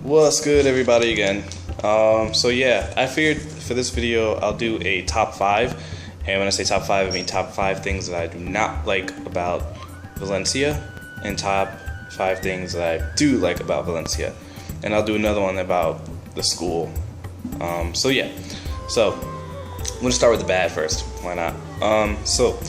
What's good, everybody, again? So yeah, I figured for this video I'll do a top 5, and when I say top 5 I mean top 5 things that I do not like about Valencia, and top 5 things that I do like about Valencia, and I'll do another one about the school. So yeah, so I'm gonna start with the bad first. Why not? So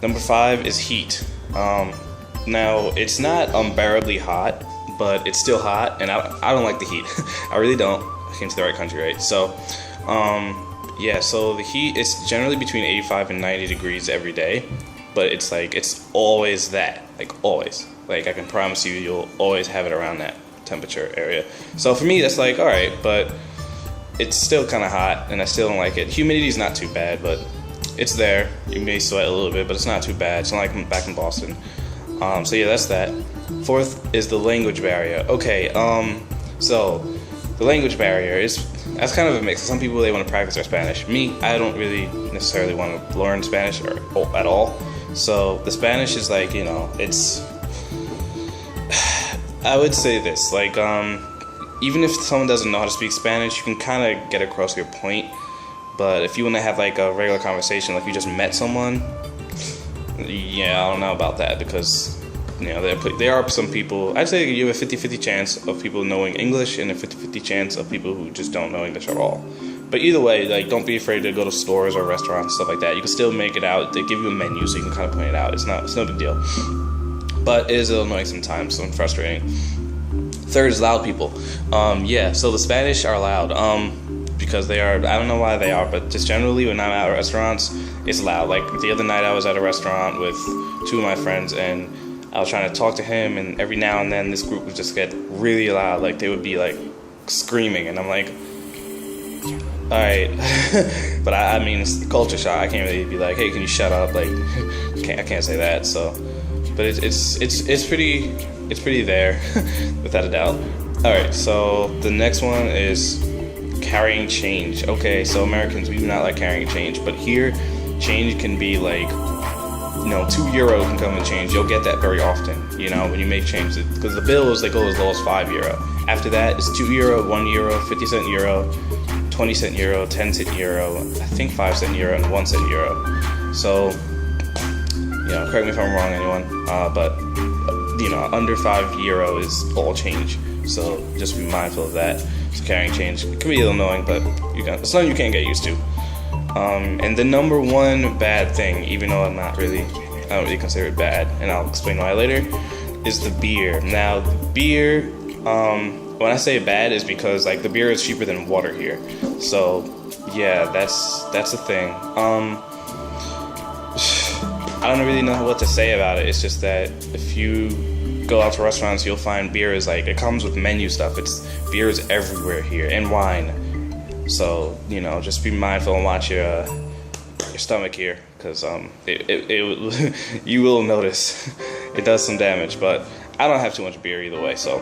number 5 is heat. Now it's not unbearably hot, but it's still hot, and I don't like the heat. I really don't. I came to the right country, right? So, yeah, so the heat is generally between 85 and 90 degrees every day, but it's always that, like always. Like I can promise you, you'll always have it around that temperature area. So for me, that's like, all right, but it's still kind of hot, and I still don't like it. Humidity is not too bad, but it's there. You may sweat a little bit, but it's not too bad. It's not like I'm back in Boston. So yeah, that's that. 4th is the language barrier. Okay, so the language barrier that's kind of a mix. Some people, they want to practice their Spanish. Me, I don't really necessarily want to learn Spanish or at all. So the Spanish is like, it's I would say this, like, even if someone doesn't know how to speak Spanish, you can kind of get across your point. But if you want to have like a regular conversation, like you just met someone, yeah, I don't know about that, because there are some people. I'd say you have a 50-50 chance of people knowing English and a 50-50 chance of people who just don't know English at all. But either way, like, don't be afraid to go to stores or restaurants, stuff like that. You can still make it out. They give you a menu, so you can kind of point it out. It's no big deal. But it is a little annoying sometimes, so frustrating. 3rd is loud people. Yeah, so the Spanish are loud. Because they are, I don't know why they are, but just generally when I'm at restaurants, it's loud. Like the other night I was at a restaurant with 2 of my friends, and I was trying to talk to him, and every now and then this group would just get really loud. Like they would be like screaming, and I'm like, alright. But I mean, it's culture shock. I can't really be like, hey, can you shut up? Like, I can't say that. So, but it's pretty there, without a doubt. Alright, so the next one is carrying change. Okay, so Americans, we do not like carrying change, but here change can be like, €2 can come in change. You'll get that very often, when you make change, because the bills, they go as low as €5. After that, it's €2, €1, 50-cent euro, 20-cent euro, 10-cent euro, I think 5-cent euro, and 1-cent euro. So, correct me if I'm wrong, anyone, but under €5 is all change. So just be mindful of that. So carrying change, it can be a little annoying, but it's something you can't get used to. And the number 1 bad thing, even though I don't really consider it bad, and I'll explain why later, is the beer. Now, the beer, when I say bad, is because like the beer is cheaper than water here. So yeah, that's the thing. I don't really know what to say about it. It's just that if you go out to restaurants, you'll find beer is like, it comes with menu stuff. Beer is everywhere here, and wine. So just be mindful and watch your stomach here, because you will notice it does some damage. But I don't have too much beer either way. So,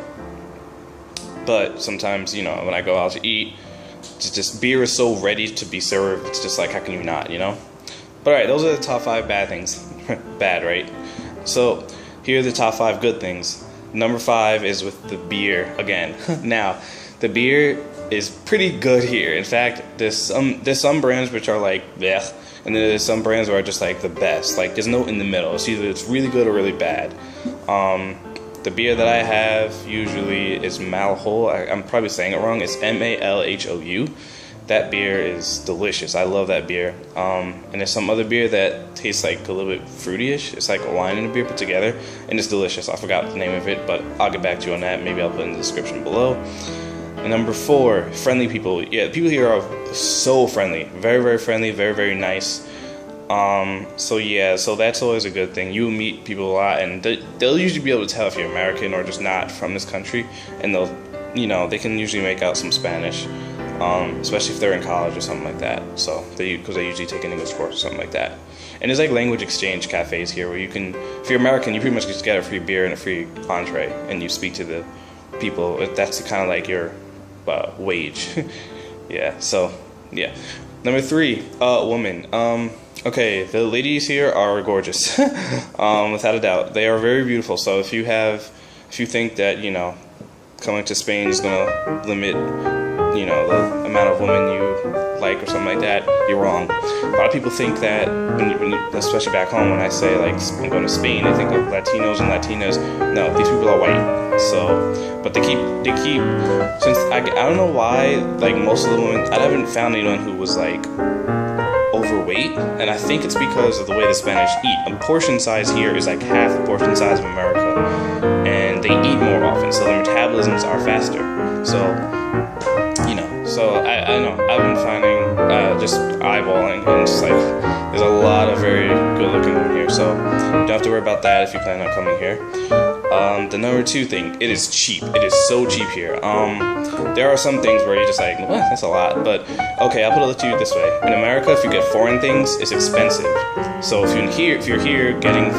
but sometimes when I go out to eat, just beer is so ready to be served. It's just like, how can you not? But alright, those are the top 5 bad things. Bad, right? So here are the top 5 good things. Number 5 is with the beer again. Now, the beer is pretty good here. In fact, there's some brands which are like, bleh, and then there's some brands that are just like the best. Like there's no in the middle. It's either it's really good or really bad. The beer that I have usually is Malhou. I'm probably saying it wrong. It's Malhou. That beer is delicious. I love that beer. And there's some other beer that tastes like a little bit fruity-ish. It's like a wine and a beer put together, and it's delicious. I forgot the name of it, but I'll get back to you on that. Maybe I'll put it in the description below. And number 4, friendly people. Yeah, people here are so friendly. Very, very friendly. Very, very nice. So yeah, so that's always a good thing. You meet people a lot, and they'll usually be able to tell if you're American or just not from this country, and they can usually make out some Spanish. Especially if they're in college or something like that. So because they usually take an English course or something like that. And there's like language exchange cafes here where you can, if you're American, you pretty much just get a free beer and a free entree, and you speak to the people. That's kind of like your wage. Yeah. So yeah. Number 3, women. Okay, the ladies here are gorgeous, without a doubt. They are very beautiful. So if you think that coming to Spain is gonna limit, you know, the amount of women you like or something like that. You're wrong. A lot of people think that when you, especially back home, when I say like I'm going to Spain, they think of Latinos and Latinas. No, these people are white. So, but they keep since I don't know why, like most of the women, I haven't found anyone who was like overweight, and I think it's because of the way the Spanish eat. A portion size here is like half the portion size of America, and they eat more often, so their metabolisms are faster. So, you know, so I know I've been finding just eyeballing, and just like there's a lot of very good looking women here, so you don't have to worry about that if you plan on coming here. The number 2 thing, it is cheap. It is so cheap here. There are some things where you're just like, what? That's a lot. But okay, I'll put it to you this way. In America, if you get foreign things, it's expensive. So if you're here, getting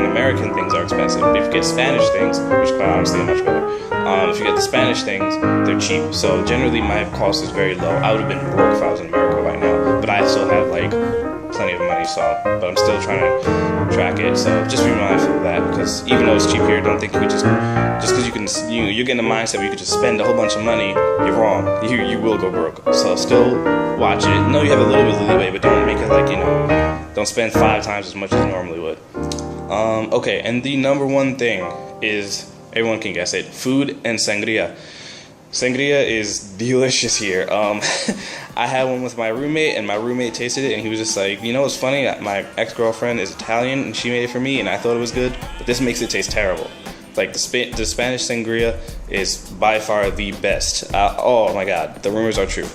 American things are expensive. But if you get Spanish things, which quite honestly are much better, if you get the Spanish things, they're cheap. So generally, my cost is very low. I would have been broke if I was in America right now. But I still have like plenty of money, but I'm still trying to track it, so just be mindful of that, because even though it's cheap here, don't think you could just because you can, you're getting the mindset where you could just spend a whole bunch of money. You're wrong. You will go broke. So still watch it. Know you have a little bit of leeway, but don't make it like, you know, don't spend 5 times as much as you normally would. Okay, and the number 1 thing is, everyone can guess it, food and sangria. Sangria is delicious here. I had one with my roommate, and my roommate tasted it, and he was just like, you know what's funny? My ex-girlfriend is Italian, and she made it for me, and I thought it was good, but this makes it taste terrible. Like, the Spanish sangria is by far the best. Oh my god, the rumors are true.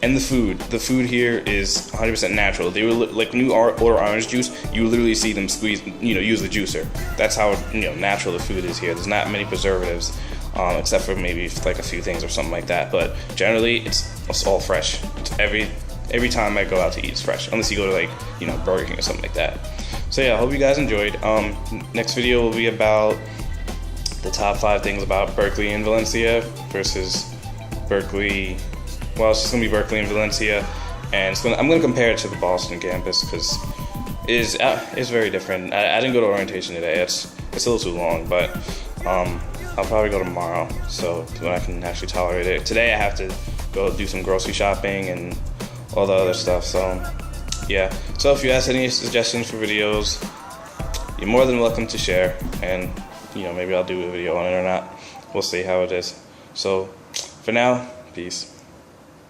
And the food here is 100% natural. They were like, when you order orange juice, you literally see them squeeze, you know, use the juicer. That's how, you know, natural the food is here. There's not many preservatives. Except for maybe like a few things or something like that, but generally it's all fresh. It's every time I go out to eat, it's fresh, unless you go to like, you know, Burger King or something like that. So yeah, I hope you guys enjoyed. Next video will be about the top 5 things about Berkeley and Valencia versus Berkeley. Well, it's just gonna be Berkeley and Valencia, and I'm gonna compare it to the Boston campus because it's very different. I didn't go to orientation today. It's a little too long, but I'll probably go tomorrow, so when I can actually tolerate it. Today I have to go do some grocery shopping and all the other stuff, so yeah. So if you have any suggestions for videos, you're more than welcome to share, and you know, maybe I'll do a video on it or not. We'll see how it is. So for now, peace.